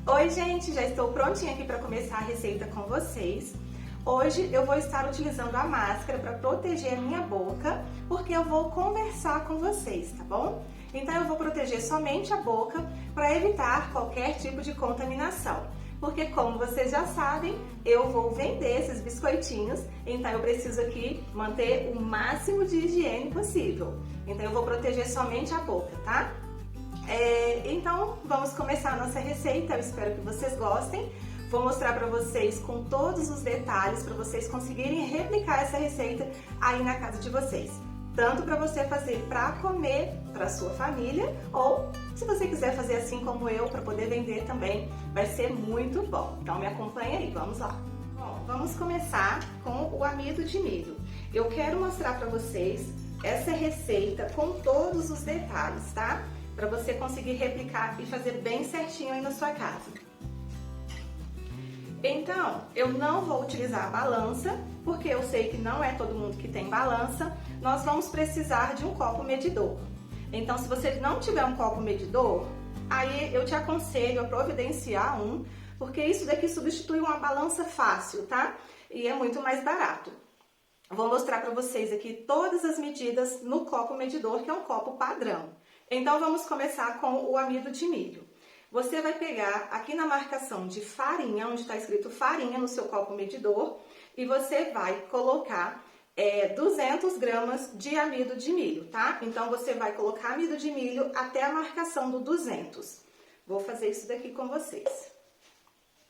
Oi gente, já estou prontinha aqui para começar a receita com vocês. Hoje eu vou estar utilizando a máscara para proteger a minha boca, porque eu vou conversar com vocês, tá bom? Então eu vou proteger somente a boca para evitar qualquer tipo de contaminação. Porque como vocês já sabem, eu vou vender esses biscoitinhos, então eu preciso aqui manter o máximo de higiene possível. Então eu vou proteger somente a boca, tá? Então vamos começar a nossa receita, eu espero que vocês gostem. Vou mostrar para vocês com todos os detalhes para vocês conseguirem replicar essa receita aí na casa de vocês. Tanto para você fazer para comer para sua família, ou se você quiser fazer assim como eu, para poder vender também, vai ser muito bom. Então me acompanha aí, vamos lá. Bom, vamos começar com o amido de milho. Eu quero mostrar para vocês essa receita com todos os detalhes, tá? Para você conseguir replicar e fazer bem certinho aí na sua casa. Então, eu não vou utilizar a balança, porque eu sei que não é todo mundo que tem balança. Nós vamos precisar de um copo medidor. Então, se você não tiver um copo medidor, aí eu te aconselho a providenciar um, porque isso daqui substitui uma balança fácil, tá? E é muito mais barato. Vou mostrar para vocês aqui todas as medidas no copo medidor, que é um copo padrão. Então, vamos começar com o amido de milho. Você vai pegar aqui na marcação de farinha, onde está escrito farinha no seu copo medidor, e você vai colocar 200 gramas de amido de milho, tá? Então, você vai colocar amido de milho até a marcação do 200. Vou fazer isso daqui com vocês.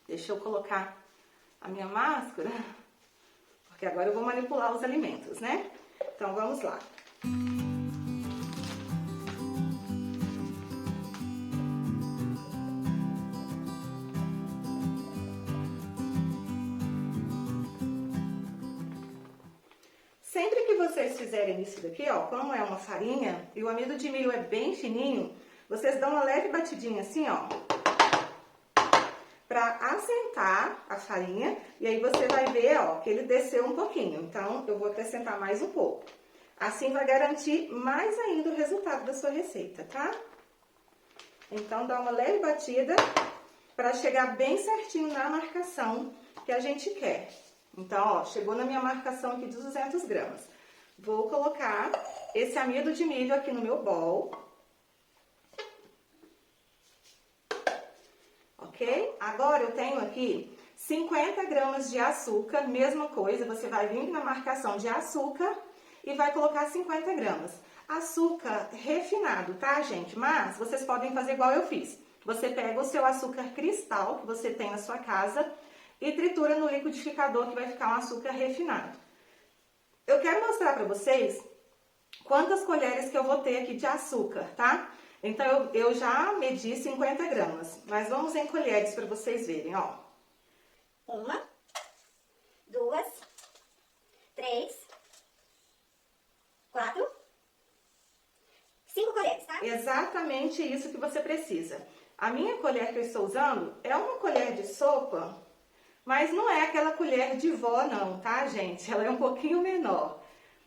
Deixa eu colocar a minha máscara, porque agora eu vou manipular os alimentos, né? Então, vamos lá. Sempre que vocês fizerem isso daqui, ó, como é uma farinha e o amido de milho é bem fininho, vocês dão uma leve batidinha assim, ó, pra assentar a farinha, e aí você vai ver, ó, que ele desceu um pouquinho. Então, eu vou acrescentar mais um pouco. Assim vai garantir mais ainda o resultado da sua receita, tá? Então, dá uma leve batida pra chegar bem certinho na marcação que a gente quer. Então, ó, chegou na minha marcação aqui de 200 gramas. Vou colocar esse amido de milho aqui no meu bowl. Ok? Agora eu tenho aqui 50 gramas de açúcar, mesma coisa, você vai vir na marcação de açúcar e vai colocar 50 gramas. Açúcar refinado, tá, gente? Mas vocês podem fazer igual eu fiz. Você pega o seu açúcar cristal que você tem na sua casa e tritura no liquidificador, que vai ficar um açúcar refinado. Eu quero mostrar para vocês quantas colheres que eu vou ter aqui de açúcar, tá? Então, eu já medi 50 gramas, mas vamos em colheres para vocês verem, ó. 1, 2, 3, 4, 5 colheres, tá? Exatamente isso que você precisa. A minha colher que eu estou usando é uma colher de sopa, mas não é aquela colher de vó não, tá, gente? Ela é um pouquinho menor.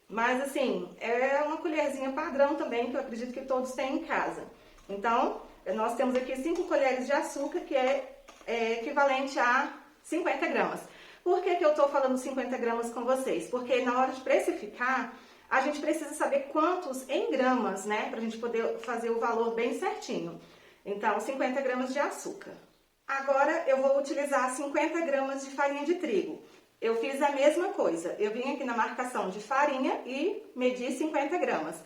Mas, assim, é uma colherzinha padrão também, que eu acredito que todos têm em casa. Então, nós temos aqui 5 colheres de açúcar, que é equivalente a 50 gramas. Por que eu tô falando 50 gramas com vocês? Porque na hora de precificar, a gente precisa saber quantos em gramas, né? Pra gente poder fazer o valor bem certinho. Então, 50 gramas de açúcar. Agora, eu vou utilizar 50 gramas de farinha de trigo. Eu fiz a mesma coisa. Eu vim aqui na marcação de farinha e medi 50 gramas.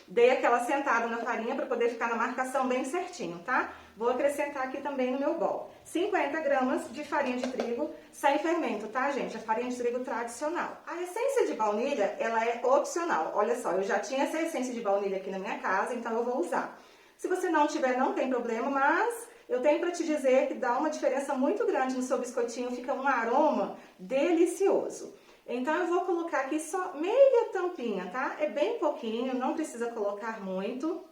Dei aquela sentada na farinha para poder ficar na marcação bem certinho, tá? Vou acrescentar aqui também no meu bowl 50 gramas de farinha de trigo sem fermento, tá, gente? A farinha de trigo tradicional. A essência de baunilha, ela é opcional. Olha só, eu já tinha essa essência de baunilha aqui na minha casa, então eu vou usar. Se você não tiver, não tem problema, mas eu tenho para te dizer que dá uma diferença muito grande no seu biscoitinho, fica um aroma delicioso. Então, eu vou colocar aqui só meia tampinha, tá? É bem pouquinho, não precisa colocar muito.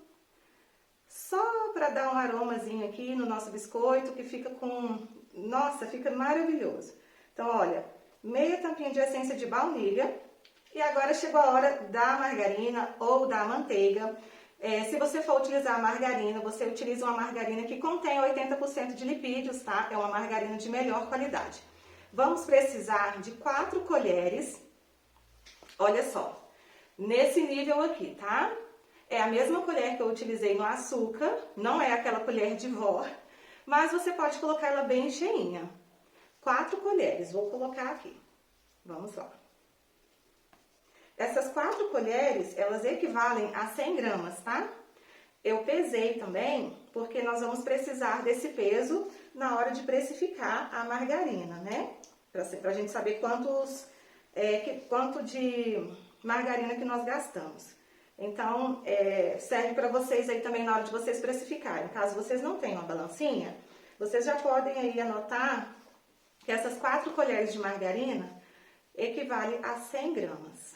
Só para dar um aromazinho aqui no nosso biscoito, que fica com... Nossa, fica maravilhoso. Então, olha, meia tampinha de essência de baunilha. E agora chegou a hora da margarina ou da manteiga. Se você for utilizar a margarina, você utiliza uma margarina que contém 80% de lipídios, tá? É uma margarina de melhor qualidade. Vamos precisar de 4 colheres, olha só, nesse nível aqui, tá? É a mesma colher que eu utilizei no açúcar, não é aquela colher de vó, mas você pode colocar ela bem cheinha. 4 colheres, vou colocar aqui. Vamos lá. Essas 4 colheres, elas equivalem a 100 gramas, tá? Eu pesei também, porque nós vamos precisar desse peso na hora de precificar a margarina, né? Pra gente saber quanto de margarina que nós gastamos. Então, serve para vocês aí também na hora de vocês precificarem. Caso vocês não tenham uma balancinha, vocês já podem aí anotar que essas 4 colheres de margarina equivalem a 100 gramas.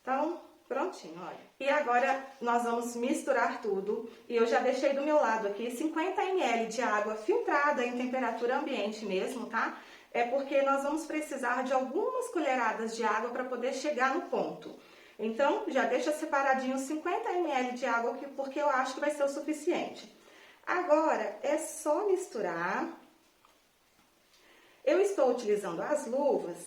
Então, prontinho, olha. E agora nós vamos misturar tudo. E eu já deixei do meu lado aqui 50 ml de água filtrada em temperatura ambiente mesmo, tá? É porque nós vamos precisar de algumas colheradas de água para poder chegar no ponto. Então, já deixa separadinho 50 ml de água aqui, porque eu acho que vai ser o suficiente. Agora, é só misturar. Eu estou utilizando as luvas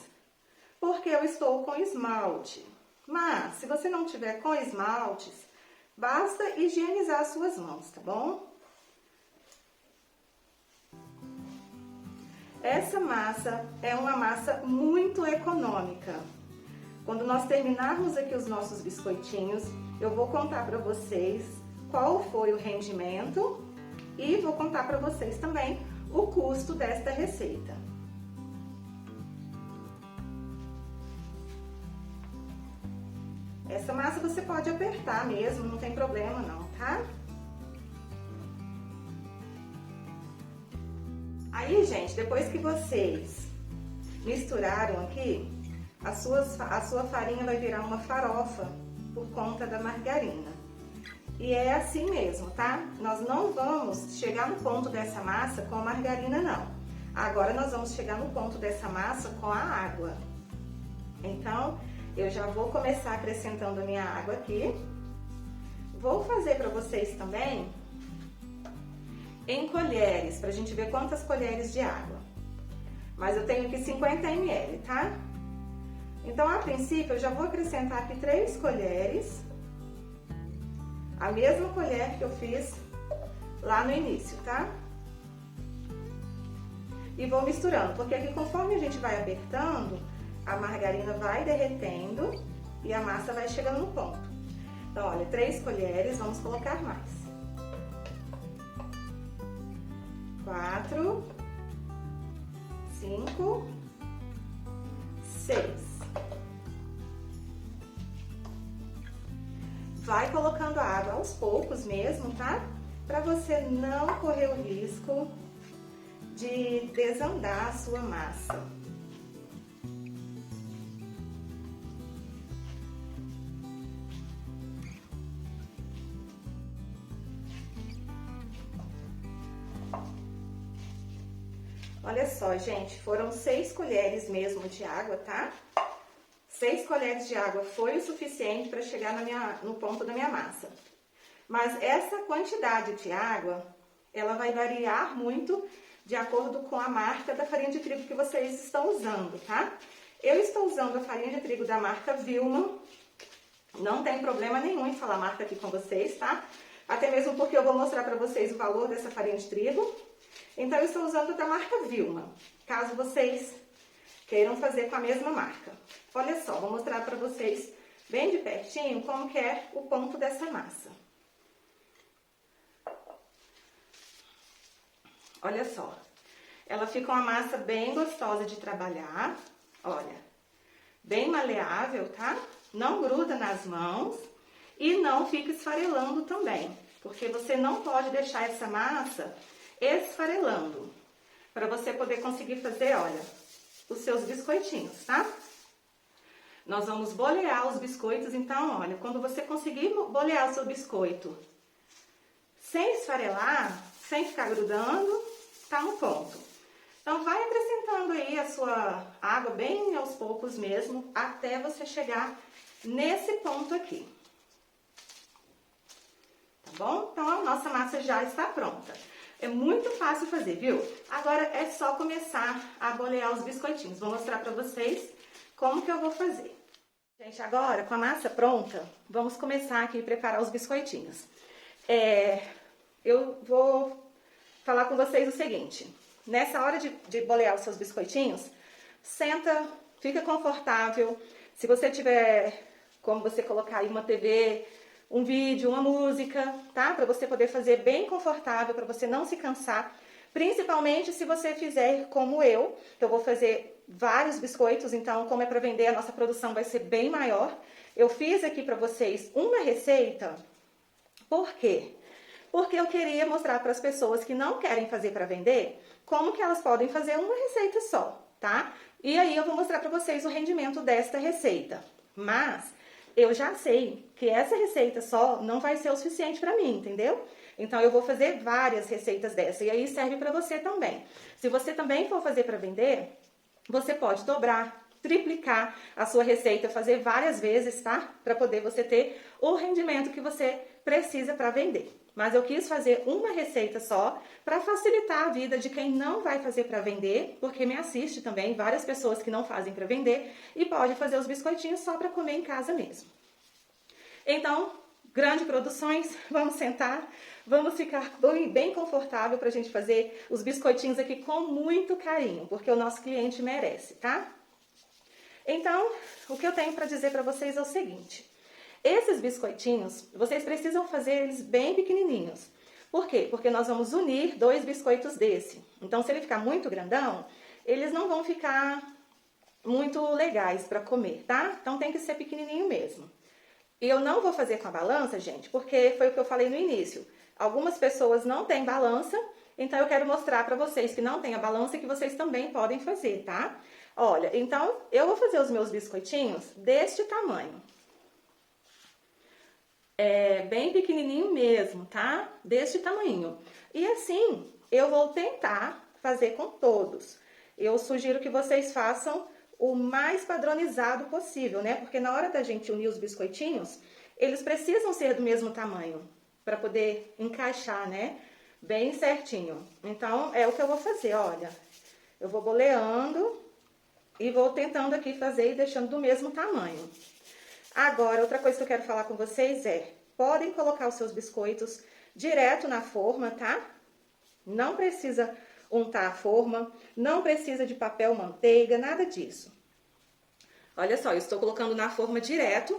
porque eu estou com esmalte. Mas, se você não tiver com esmaltes, basta higienizar as suas mãos, tá bom? Essa massa é uma massa muito econômica. Quando nós terminarmos aqui os nossos biscoitinhos, eu vou contar para vocês qual foi o rendimento e vou contar para vocês também o custo desta receita. Essa massa você pode apertar mesmo, não tem problema não, tá? Aí, gente, depois que vocês misturaram aqui, a sua farinha vai virar uma farofa por conta da margarina. E é assim mesmo, tá? Nós não vamos chegar no ponto dessa massa com a margarina, não. Agora, nós vamos chegar no ponto dessa massa com a água. Então, eu já vou começar acrescentando a minha água aqui. Vou fazer para vocês também em colheres, pra gente ver quantas colheres de água. Mas eu tenho aqui 50 ml, tá? Então, a princípio, eu já vou acrescentar aqui 3 colheres. A mesma colher que eu fiz lá no início, tá? E vou misturando, porque aqui conforme a gente vai apertando, a margarina vai derretendo e a massa vai chegando no ponto. Então, olha, 3 colheres, vamos colocar mais. 4, 5, 6. Vai colocando a água aos poucos mesmo, tá? Pra você não correr o risco de desandar a sua massa. Olha só, gente, foram 6 colheres mesmo de água, tá? 6 colheres de água foi o suficiente para chegar no ponto da minha massa. Mas essa quantidade de água, ela vai variar muito de acordo com a marca da farinha de trigo que vocês estão usando, tá? Eu estou usando a farinha de trigo da marca Vilma. Não tem problema nenhum em falar marca aqui com vocês, tá? Até mesmo porque eu vou mostrar para vocês o valor dessa farinha de trigo. Então, eu estou usando da marca Vilma, caso vocês queiram fazer com a mesma marca. Olha só, vou mostrar para vocês bem de pertinho como que é o ponto dessa massa. Olha só, ela fica uma massa bem gostosa de trabalhar, olha, bem maleável, tá? Não gruda nas mãos e não fica esfarelando também, porque você não pode deixar essa massa esfarelando, para você poder conseguir fazer, olha, os seus biscoitinhos, tá? Nós vamos bolear os biscoitos, então, olha, quando você conseguir bolear o seu biscoito sem esfarelar, sem ficar grudando, tá no ponto. Então, vai acrescentando aí a sua água bem aos poucos mesmo, até você chegar nesse ponto aqui. bom? Então, a nossa massa já está pronta. É muito fácil fazer, viu? Agora é só começar a bolear os biscoitinhos. Vou mostrar pra vocês como que eu vou fazer. Gente, agora com a massa pronta, vamos começar aqui a preparar os biscoitinhos. Eu vou falar com vocês o seguinte. Nessa hora de bolear os seus biscoitinhos, senta, fica confortável. Se você tiver como você colocar aí uma TV, um vídeo, uma música, tá? Para você poder fazer bem confortável, para você não se cansar. Principalmente se você fizer como eu, que eu vou fazer vários biscoitos, então como é para vender, a nossa produção vai ser bem maior. Eu fiz aqui para vocês uma receita. Por quê? Porque eu queria mostrar para as pessoas que não querem fazer para vender, como que elas podem fazer uma receita só, tá? E aí eu vou mostrar para vocês o rendimento desta receita. Mas eu já sei que essa receita só não vai ser o suficiente para mim, entendeu? Então eu vou fazer várias receitas dessa e aí serve para você também. Se você também for fazer para vender, você pode dobrar, triplicar a sua receita, fazer várias vezes, tá? Para poder você ter o rendimento que você precisa para vender. Mas eu quis fazer uma receita só para facilitar a vida de quem não vai fazer para vender, porque me assiste também várias pessoas que não fazem para vender e pode fazer os biscoitinhos só para comer em casa mesmo. Então, Grande Produções, vamos sentar, vamos ficar bem confortável para a gente fazer os biscoitinhos aqui com muito carinho, porque o nosso cliente merece, tá? Então, o que eu tenho para dizer para vocês é o seguinte. Esses biscoitinhos, vocês precisam fazer eles bem pequenininhos. Por quê? Porque nós vamos unir 2 biscoitos desse. Então, se ele ficar muito grandão, eles não vão ficar muito legais para comer, tá? Então, tem que ser pequenininho mesmo. E eu não vou fazer com a balança, gente, porque foi o que eu falei no início. Algumas pessoas não têm balança, então eu quero mostrar para vocês que não tem a balança e que vocês também podem fazer, tá? Olha, então, eu vou fazer os meus biscoitinhos deste tamanho. Bem pequenininho mesmo, tá? Deste tamanho. E assim, eu vou tentar fazer com todos. Eu sugiro que vocês façam o mais padronizado possível, né? Porque na hora da gente unir os biscoitinhos, eles precisam ser do mesmo tamanho, para poder encaixar, né? Bem certinho. Então, é o que eu vou fazer, olha. Eu vou boleando e vou tentando aqui fazer e deixando do mesmo tamanho. Agora, outra coisa que eu quero falar com vocês podem colocar os seus biscoitos direto na forma, tá? Não precisa untar a forma, não precisa de papel manteiga, nada disso. Olha só, eu estou colocando na forma direto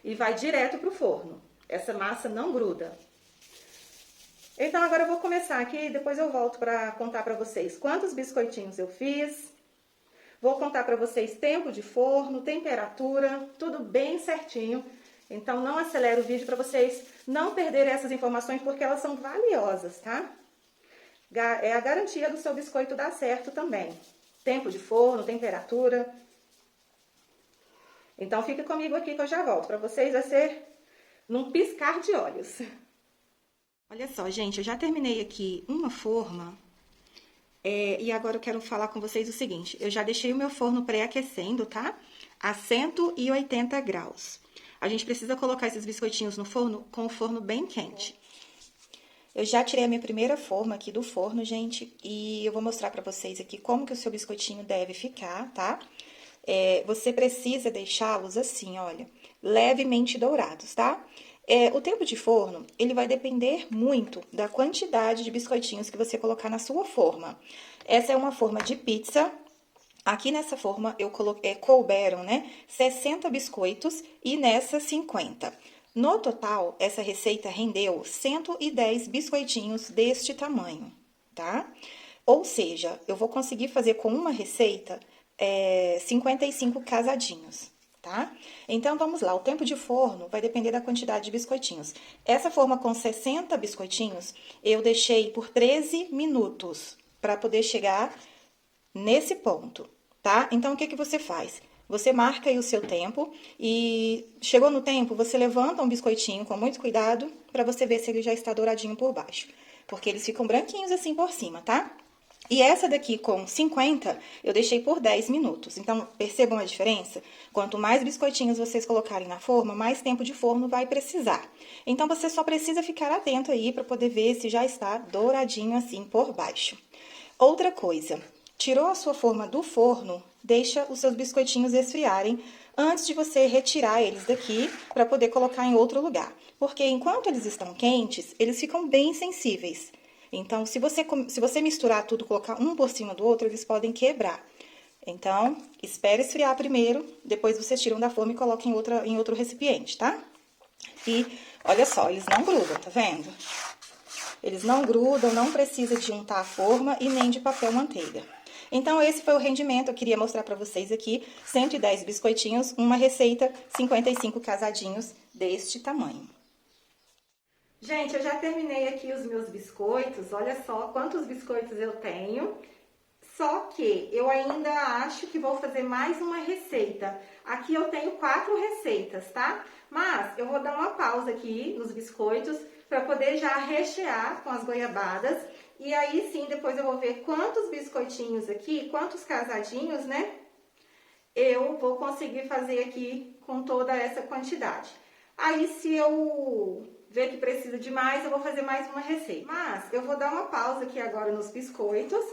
e vai direto pro forno. Essa massa não gruda. Então, agora eu vou começar aqui e depois eu volto para contar para vocês quantos biscoitinhos eu fiz. Vou contar para vocês tempo de forno, temperatura, tudo bem certinho. Então, não acelera o vídeo para vocês não perderem essas informações, porque elas são valiosas, tá? É a garantia do seu biscoito dar certo também. Tempo de forno, temperatura. Então, fica comigo aqui que eu já volto. Para vocês vai ser num piscar de olhos. Olha só, gente, eu já terminei aqui uma forma. E agora eu quero falar com vocês o seguinte. Eu já deixei o meu forno pré-aquecendo, tá? A 180 graus. A gente precisa colocar esses biscoitinhos no forno com o forno bem quente. Eu já tirei a minha primeira forma aqui do forno, gente, e eu vou mostrar pra vocês aqui como que o seu biscoitinho deve ficar, tá? Você precisa deixá-los assim, olha, levemente dourados, tá? O tempo de forno, ele vai depender muito da quantidade de biscoitinhos que você colocar na sua forma. Essa é uma forma de pizza. Aqui nessa forma, eu coloquei, couberam, né, 60 biscoitos e nessa 50. No total, essa receita rendeu 110 biscoitinhos deste tamanho, tá? Ou seja, eu vou conseguir fazer com uma receita 55 casadinhos, tá? Então, vamos lá, o tempo de forno vai depender da quantidade de biscoitinhos. Essa forma com 60 biscoitinhos, eu deixei por 13 minutos para poder chegar nesse ponto, tá? Então, o que você faz? Você marca aí o seu tempo e chegou no tempo, você levanta um biscoitinho com muito cuidado para você ver se ele já está douradinho por baixo. Porque eles ficam branquinhos assim por cima, tá? E essa daqui com 50, eu deixei por 10 minutos. Então, percebam a diferença? Quanto mais biscoitinhos vocês colocarem na forma, mais tempo de forno vai precisar. Então, você só precisa ficar atento aí para poder ver se já está douradinho assim por baixo. Outra coisa, tirou a sua forma do forno, deixa os seus biscoitinhos esfriarem antes de você retirar eles daqui para poder colocar em outro lugar. Porque enquanto eles estão quentes, eles ficam bem sensíveis. Então, se você misturar tudo, colocar um por cima do outro, eles podem quebrar. Então, espere esfriar primeiro, depois vocês tiram da forma e colocam em outro recipiente, tá? E, olha só, eles não grudam, tá vendo? Eles não grudam, não precisa de untar a forma e nem de papel manteiga. Então, esse foi o rendimento, eu queria mostrar pra vocês aqui, 110 biscoitinhos, uma receita, 55 casadinhos deste tamanho. Gente, eu já terminei aqui os meus biscoitos, olha só quantos biscoitos eu tenho. Só que eu ainda acho que vou fazer mais uma receita. Aqui eu tenho 4 receitas, tá? Mas eu vou dar uma pausa aqui nos biscoitos para poder já rechear com as goiabadas. E aí sim, depois eu vou ver quantos biscoitinhos aqui, quantos casadinhos, né? Eu vou conseguir fazer aqui com toda essa quantidade. Aí se eu ver que precisa de mais, eu vou fazer mais uma receita. Mas eu vou dar uma pausa aqui agora nos biscoitos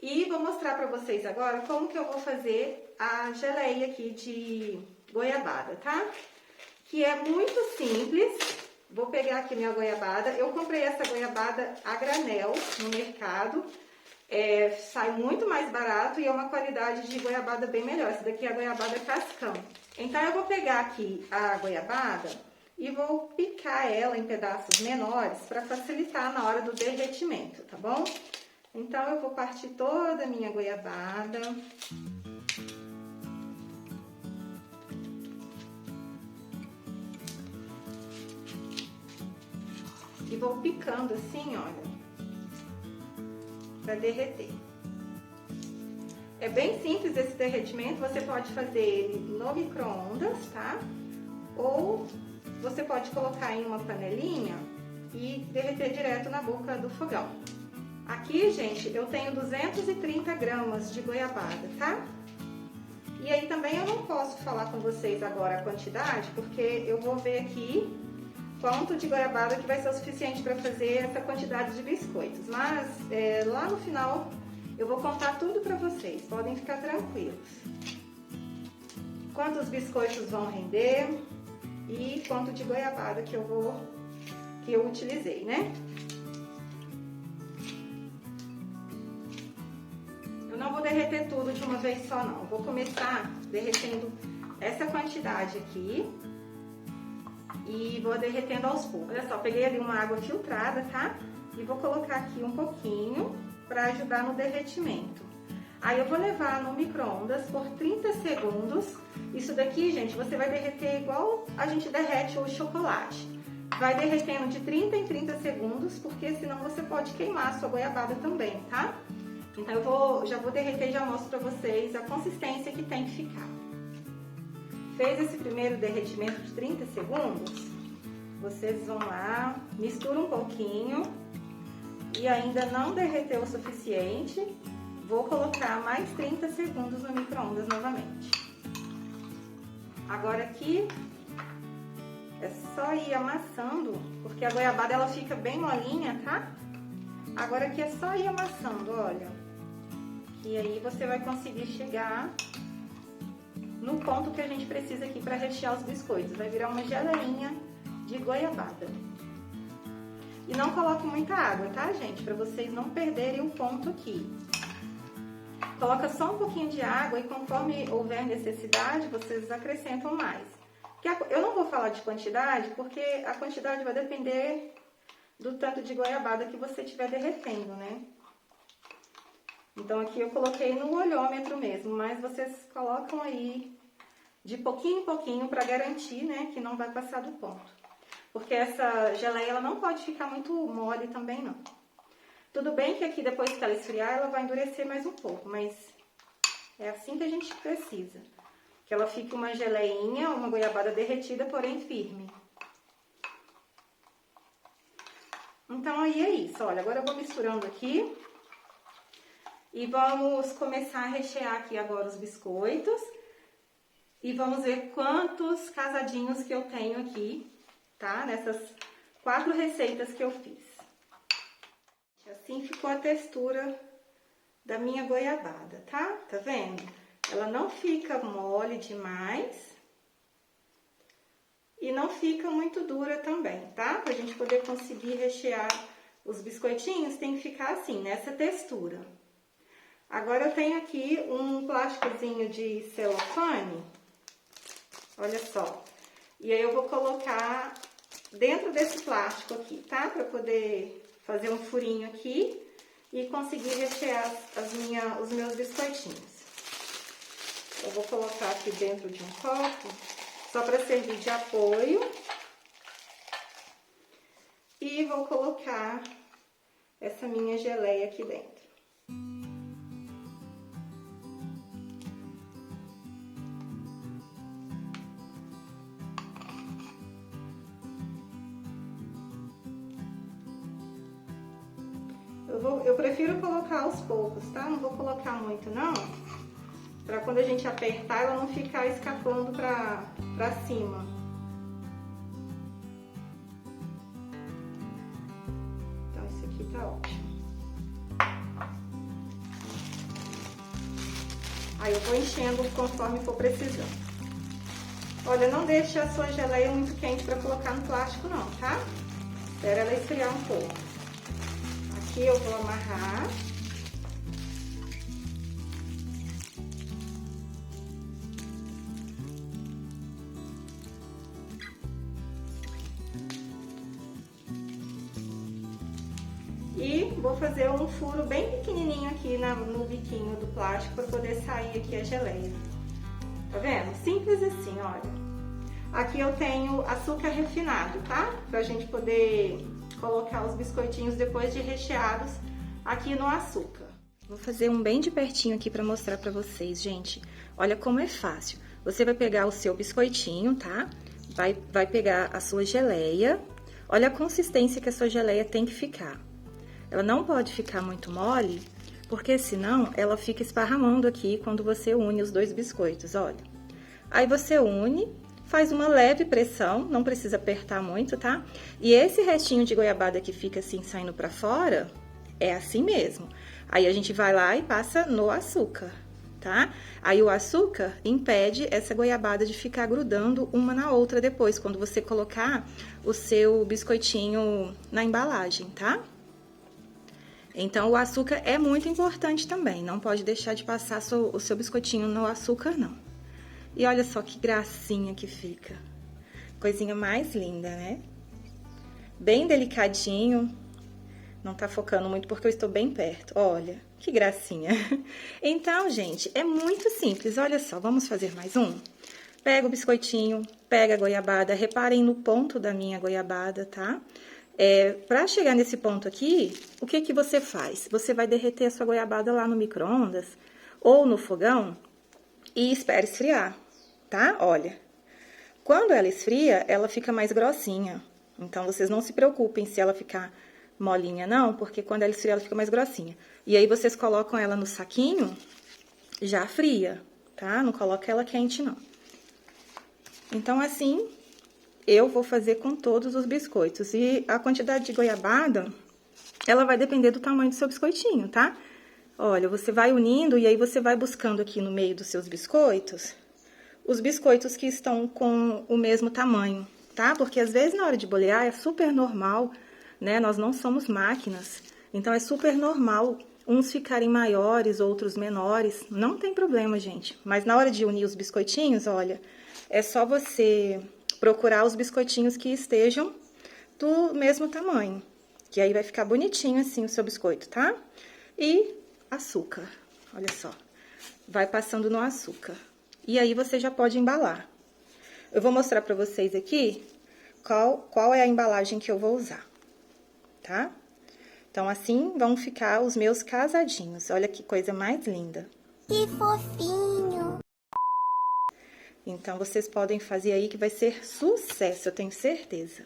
e vou mostrar pra vocês agora como que eu vou fazer a geleia aqui de goiabada, tá? Que é muito simples. Vou pegar aqui minha goiabada. Eu comprei essa goiabada a granel no mercado. Sai muito mais barato e é uma qualidade de goiabada bem melhor. Essa daqui é a goiabada cascão. Então, eu vou pegar aqui a goiabada e vou picar ela em pedaços menores para facilitar na hora do derretimento, tá bom? Então, eu vou partir toda a minha goiabada. E vou picando assim, olha, para derreter. É bem simples esse derretimento, você pode fazer ele no micro-ondas, tá? Ou você pode colocar em uma panelinha e derreter direto na boca do fogão. Aqui, gente, eu tenho 230 gramas de goiabada, tá? E aí também eu não posso falar com vocês agora a quantidade, porque eu vou ver aqui quanto de goiabada que vai ser o suficiente para fazer essa quantidade de biscoitos. Mas lá no final eu vou contar tudo para vocês, podem ficar tranquilos. Quantos biscoitos vão render e quanto de goiabada que eu utilizei, né? Eu não vou derreter tudo de uma vez só, não. Eu vou começar derretendo essa quantidade aqui e vou derretendo aos poucos. Olha só, peguei ali uma água filtrada, tá? E vou colocar aqui um pouquinho para ajudar no derretimento. Aí eu vou levar no micro-ondas por 30 segundos. Isso daqui, gente, você vai derreter igual a gente derrete o chocolate. Vai derretendo de 30 em 30 segundos, porque senão você pode queimar a sua goiabada também, tá? Então eu já vou derreter e já mostro pra vocês a consistência que tem que ficar. Fez esse primeiro derretimento de 30 segundos, vocês vão lá, mistura um pouquinho e ainda não derreteu o suficiente, vou colocar mais 30 segundos no micro-ondas novamente. Agora aqui é só ir amassando, porque a goiabada ela fica bem molinha, tá? Agora aqui é só ir amassando, olha. E aí você vai conseguir chegar no ponto que a gente precisa aqui para rechear os biscoitos. Vai virar uma geleinha de goiabada. E não coloque muita água, tá, gente? Para vocês não perderem o ponto aqui. Coloca só um pouquinho de água e conforme houver necessidade, vocês acrescentam mais. Eu não vou falar de quantidade, porque a quantidade vai depender do tanto de goiabada que você estiver derretendo, né? Então, aqui eu coloquei no olhômetro mesmo, mas vocês colocam aí de pouquinho em pouquinho para garantir, né, que não vai passar do ponto. Porque essa geleia, ela não pode ficar muito mole também, não. Tudo bem que aqui, depois que ela esfriar, ela vai endurecer mais um pouco, mas é assim que a gente precisa. Que ela fique uma geleinha, uma goiabada derretida, porém firme. Então, aí é isso. Olha, agora eu vou misturando aqui. E vamos começar a rechear aqui agora os biscoitos. E vamos ver quantos casadinhos que eu tenho aqui, tá? Nessas 4 receitas que eu fiz. Assim ficou a textura da minha goiabada, tá? Tá vendo? Ela não fica mole demais e não fica muito dura também, tá? Pra gente poder conseguir rechear os biscoitinhos, tem que ficar assim, nessa textura. Agora eu tenho aqui um plásticozinho de celofane, olha só. E aí eu vou colocar dentro desse plástico aqui, tá? Pra poder fazer um furinho aqui e conseguir rechear os meus biscoitinhos. Eu vou colocar aqui dentro de um copo, só para servir de apoio. E vou colocar essa minha geleia aqui dentro. Eu prefiro colocar aos poucos, tá? Não vou colocar muito, não. Pra quando a gente apertar, ela não ficar escapando pra cima. Então, isso aqui tá ótimo. Aí eu vou enchendo conforme for precisando. Olha, não deixe a sua geleia muito quente pra colocar no plástico, não, tá? Espera ela esfriar um pouco. Aqui eu vou amarrar. E vou fazer um furo bem pequenininho aqui no biquinho do plástico para poder sair aqui a geleia. Tá vendo? Simples assim, olha. Aqui eu tenho açúcar refinado, tá? Pra gente poder colocar os biscoitinhos depois de recheados aqui no açúcar. Vou fazer um bem de pertinho aqui pra mostrar pra vocês, gente. Olha como é fácil. Você vai pegar o seu biscoitinho, tá? Vai pegar a sua geleia. Olha a consistência que a sua geleia tem que ficar. Ela não pode ficar muito mole, porque senão ela fica esparramando aqui quando você une os 2 biscoitos, olha. Aí você une, faz uma leve pressão, não precisa apertar muito, tá? E esse restinho de goiabada que fica assim saindo pra fora, é assim mesmo. Aí a gente vai lá e passa no açúcar, tá? Aí o açúcar impede essa goiabada de ficar grudando uma na outra depois, quando você colocar o seu biscoitinho na embalagem, tá? Então, o açúcar é muito importante também, não pode deixar de passar o seu biscoitinho no açúcar, não. E olha só que gracinha que fica. Coisinha mais linda, né? Bem delicadinho, não tá focando muito porque eu estou bem perto, olha, que gracinha. Então, gente, é muito simples, olha só, vamos fazer mais um? Pega o biscoitinho, pega a goiabada, reparem no ponto da minha goiabada, tá? Pra chegar nesse ponto aqui, o que que você faz? Você vai derreter a sua goiabada lá no micro-ondas ou no fogão e espera esfriar, tá? Olha, quando ela esfria, ela fica mais grossinha. Então, vocês não se preocupem se ela ficar molinha, não, porque quando ela esfria, ela fica mais grossinha. E aí, vocês colocam ela no saquinho já fria, tá? Não coloca ela quente, não. Então, assim, eu vou fazer com todos os biscoitos. E a quantidade de goiabada, ela vai depender do tamanho do seu biscoitinho, tá? Olha, você vai unindo e aí você vai buscando aqui no meio dos seus biscoitos, os biscoitos que estão com o mesmo tamanho, tá? Porque às vezes na hora de bolear é super normal, né? Nós não somos máquinas, então é super normal uns ficarem maiores, outros menores. Não tem problema, gente. Mas na hora de unir os biscoitinhos, olha, é só você procurar os biscoitinhos que estejam do mesmo tamanho, que aí vai ficar bonitinho assim o seu biscoito, tá? E açúcar, olha só, vai passando no açúcar. E aí você já pode embalar. Eu vou mostrar pra vocês aqui qual é a embalagem que eu vou usar, tá? Então, assim vão ficar os meus casadinhos. Olha que coisa mais linda. Que fofinho! Então, vocês podem fazer aí que vai ser sucesso, eu tenho certeza.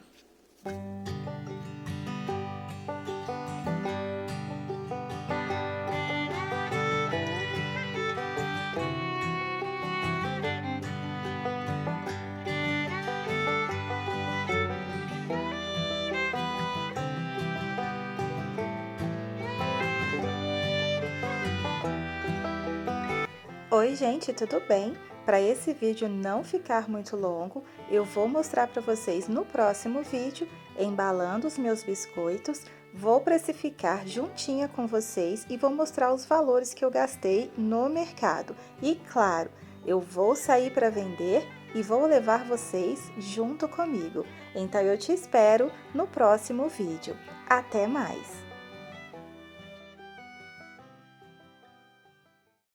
Oi gente, tudo bem? Para esse vídeo não ficar muito longo, eu vou mostrar para vocês no próximo vídeo, embalando os meus biscoitos, vou precificar juntinha com vocês e vou mostrar os valores que eu gastei no mercado. E claro, eu vou sair para vender e vou levar vocês junto comigo. Então eu te espero no próximo vídeo. Até mais!